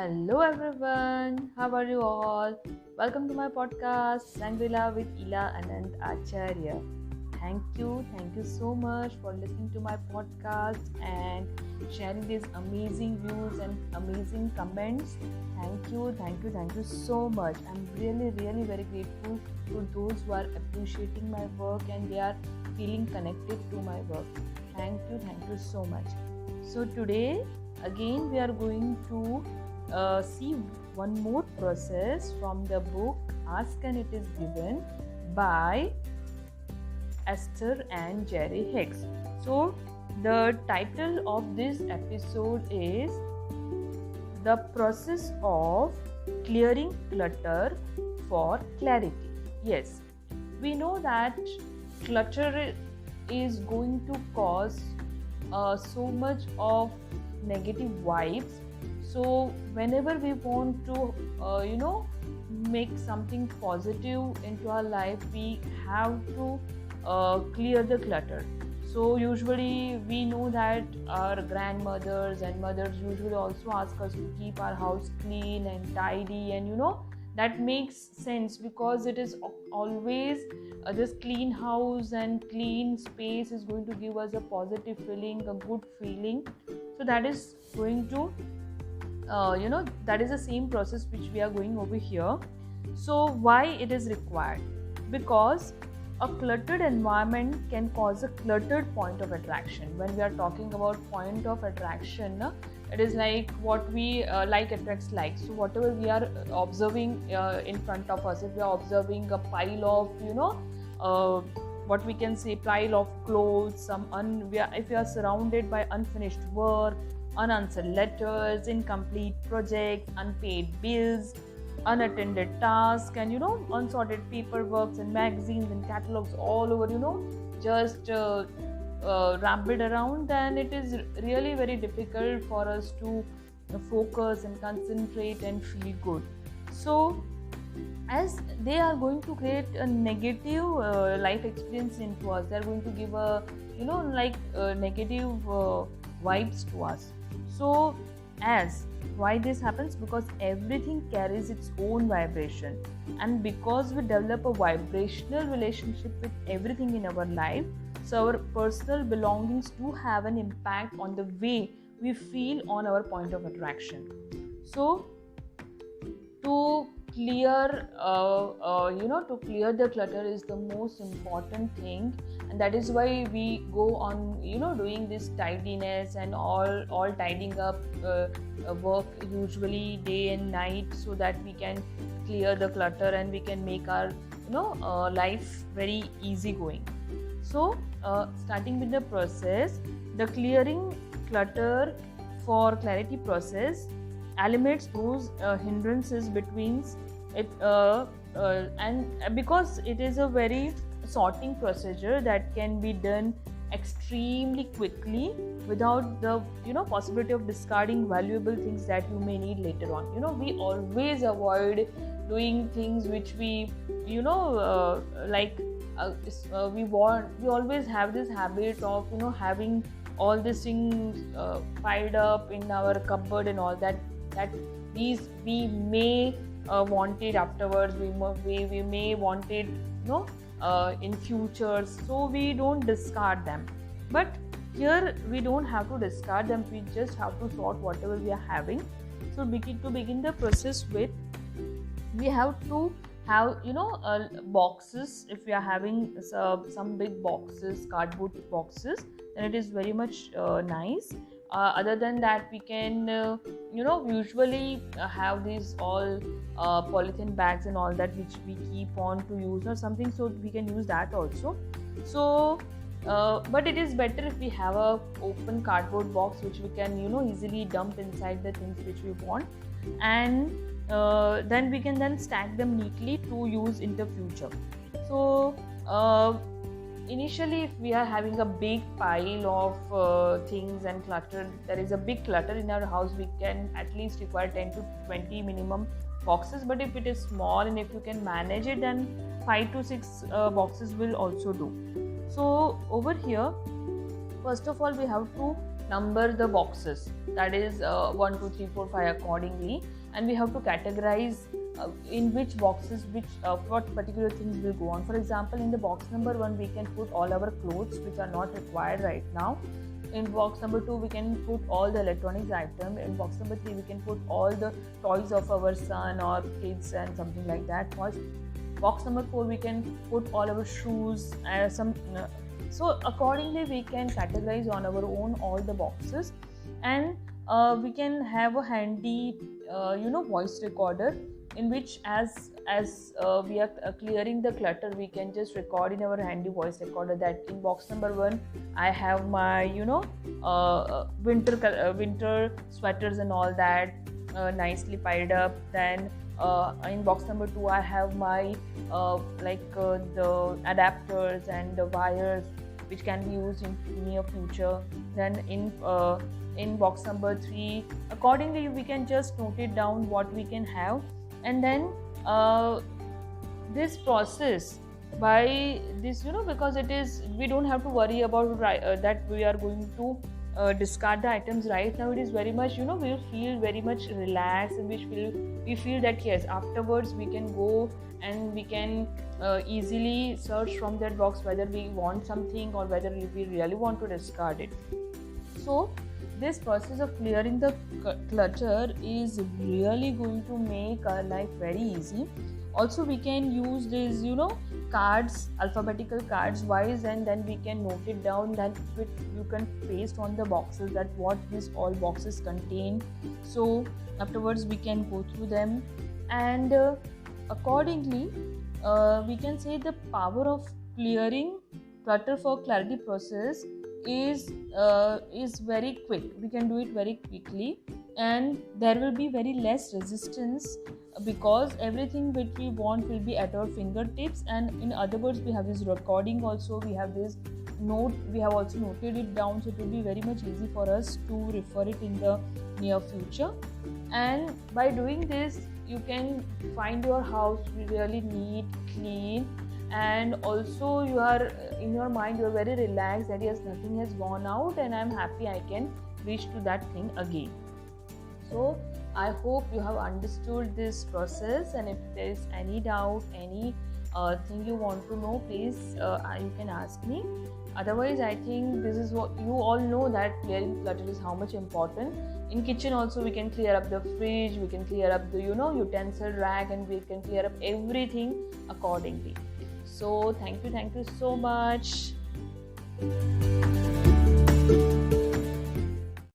Hello everyone, how are you all? Welcome to my podcast Sangrila with Ila Anand Acharya. Thank you so much for listening to my podcast and sharing these amazing views and amazing comments. Thank you so much. I'm really very grateful to those who are appreciating my work and they are feeling connected to my work. Thank you so much. So today again we are going to see one more process from the book Ask and It Is Given by Esther and Jerry Hicks. So the title of this episode is The Process of Clearing Clutter for Clarity. Yes, we know that clutter is going to cause so much of negative vibes. So whenever we want to make something positive into our life, we have to clear the clutter. So usually we know that our grandmothers and mothers usually also ask us to keep our house clean and tidy, and that makes sense because it is always this clean house and clean space is going to give us a positive feeling, a good feeling. So that is going to that is the same process which we are going over here. So why it is required? Because a cluttered environment can cause a cluttered point of attraction. When we are talking about point of attraction, it is like what we like attracts like. So whatever we are observing in front of us, if we are observing a pile of what we can say pile of clothes, if we are surrounded by unfinished work, unanswered letters, incomplete projects, unpaid bills, unattended tasks, and unsorted paperwork and magazines and catalogs all over, just rampant around, then it is really very difficult for us to focus and concentrate and feel good. So as they are going to create a negative life experience into us, they are going to give a negative vibes to us. So as why this happens? Because everything carries its own vibration, and because we develop a vibrational relationship with everything in our life, so our personal belongings do have an impact on the way we feel on our point of attraction. So to clear to clear the clutter is the most important thing, and that is why we go on doing this tidiness and all tidying up work usually day and night, so that we can clear the clutter and we can make our life very easy going. So starting with the process, the clearing clutter for clarity process eliminates those hindrances between it and because it is a very sorting procedure that can be done extremely quickly without the possibility of discarding valuable things that you may need later on. We always avoid doing things which we we always have this habit of having all these things piled up in our cupboard and all that these we may want it afterwards, we may want it in future, so we don't discard them. But here we don't have to discard them, we just have to sort whatever we are having. So begin the process with, we have to have boxes. If we are having some big boxes, cardboard boxes, then it is very much nice. Other than that, we can usually have these all polythene bags and all that which we keep on to use or something, so we can use that also. So but it is better if we have a open cardboard box which we can easily dump inside the things which we want, and then we can then stack them neatly to use in the future. So initially, if we are having a big pile of things and clutter, there is a big clutter in our house, we can at least require 10 to 20 minimum boxes. But if it is small and if you can manage it, then 5 to 6 boxes will also do. So over here, first of all, we have to number the boxes, that is 1 2 3 4 5 accordingly, and we have to categorize in which boxes what particular things will go on. For example, in the box number 1 we can put all our clothes which are not required right now. In box number 2 we can put all the electronics item. In box number 3 we can put all the toys of our son or kids and something like that. Box number 4 we can put all our shoes, so accordingly we can categorize on our own all the boxes. And we can have a handy voice recorder, in which as we are clearing the clutter, we can just record in our handy voice recorder that in box number 1 I have my winter sweaters and all that nicely piled up. Then in box number 2 I have my the adapters and the wires which can be used in near future. Then in box number 3 accordingly we can just note it down what we can have. And then this process, by this because it is, we don't have to worry about that we are going to discard the items right now. It is very much we will feel very much relaxed, and we feel that yes, afterwards we can go and we can easily search from that box whether we want something or whether we really want to discard it. So this process of clearing the clutter is really going to make our life very easy. Also we can use these cards, alphabetical cards wise, and then we can note it down. Then you can paste on the boxes that what these all boxes contain, so afterwards we can go through them. And accordingly we can say the power of clearing clutter for clarity process is very quick. We can do it very quickly, and there will be very less resistance, because everything which we want will be at our fingertips. And in other words, we have this recording also, we have this note, we have also noted it down, so it will be very much easy for us to refer it in the near future. And by doing this you can find your house really neat, clean, and also you are in your mind, you are very relaxed that yes, nothing has gone out and I am happy I can reach to that thing again. So I hope you have understood this process, and if there is any doubt, any thing you want to know, please you can ask me. Otherwise I think this is what you all know, that clearing clutter is how much important. In kitchen also we can clear up the fridge, we can clear up the utensil rack, and we can clear up everything accordingly. So thank you so much.